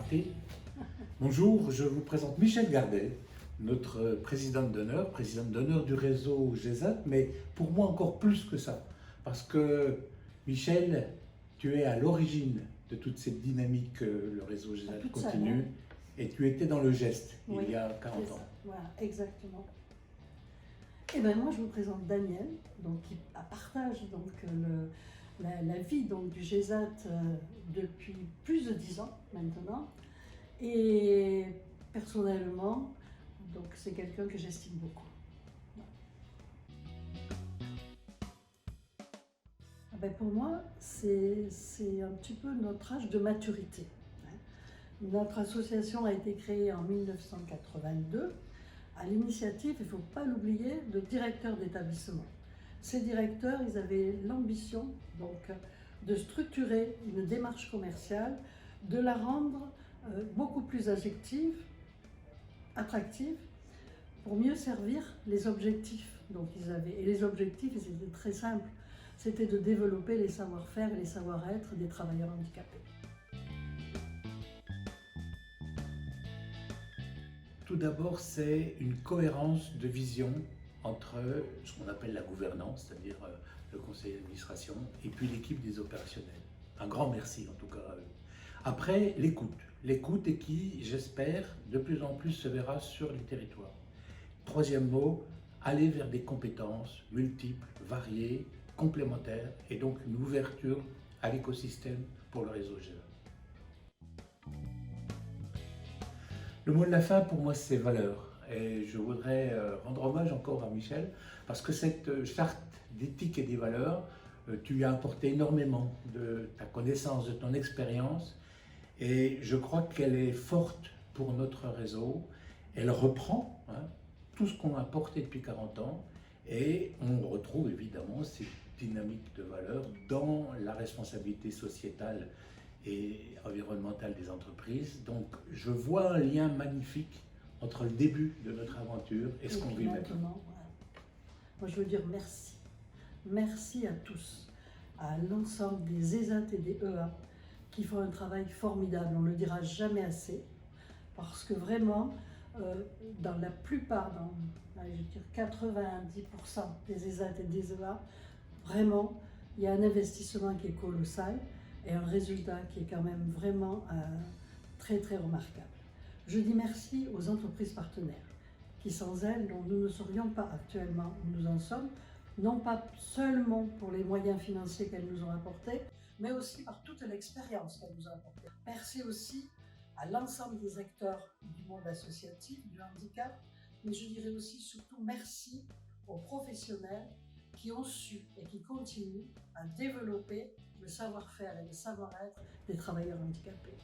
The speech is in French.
parti. Bonjour, je vous présente Michel Gardet, notre présidente d'honneur du réseau GESAT, mais pour moi encore plus que ça. Parce que Michel, tu es à l'origine de toute cette dynamique que le réseau GESAT continue, et tu étais dans le geste il y a 40 ans. Voilà, exactement. Et bien moi je vous présente Daniel, donc, qui partage donc, la vie donc, du GESAT depuis plus de 10 ans maintenant. Et personnellement, donc, c'est quelqu'un que j'estime beaucoup. Pour moi, c'est un petit peu notre âge de maturité. Notre association a été créée en 1982 à l'initiative, il ne faut pas l'oublier, de directeurs d'établissement. Ces directeurs, ils avaient l'ambition donc de structurer une démarche commerciale, de la rendre beaucoup plus attractive, pour mieux servir les objectifs. Donc ils avaient, et les objectifs, ils étaient très simples, c'était de développer les savoir-faire et les savoir-être des travailleurs handicapés. Tout d'abord, c'est une cohérence de vision entre ce qu'on appelle la gouvernance, c'est-à-dire le conseil d'administration, et puis l'équipe des opérationnels. Un grand merci en tout cas à eux. Après, l'écoute et qui, j'espère, de plus en plus se verra sur les territoires. Troisième mot, aller vers des compétences multiples, variées, complémentaires, et donc une ouverture à l'écosystème pour le réseau GESAT. Le mot de la fin, pour moi, c'est valeur. Et je voudrais rendre hommage encore à Michel, parce que cette charte d'éthique et des valeurs, tu lui as apporté énormément de ta connaissance, de ton expérience, et je crois qu'elle est forte pour notre réseau. Elle reprend tout ce qu'on a apporté depuis 40 ans, et on retrouve évidemment cette dynamique de valeurs dans la responsabilité sociétale et environnementale des entreprises. Donc je vois un lien magnifique entre le début de notre aventure et ce qu'on vit maintenant. Voilà. Moi je veux dire merci. Merci à tous, à l'ensemble des ESAT et des EA qui font un travail formidable, on ne le dira jamais assez, parce que vraiment, dans la plupart, je veux dire 90% des ESAT et des EA, vraiment, il y a un investissement qui est colossal et un résultat qui est quand même vraiment très très remarquable. Je dis merci aux entreprises partenaires qui sans elles, nous ne serions pas actuellement où nous en sommes, non pas seulement pour les moyens financiers qu'elles nous ont apportés, mais aussi par toute l'expérience qu'elles nous ont apportée. Merci aussi à l'ensemble des acteurs du monde associatif, du handicap, mais je dirais aussi surtout merci aux professionnels qui ont su et qui continuent à développer le savoir-faire et le savoir-être des travailleurs handicapés.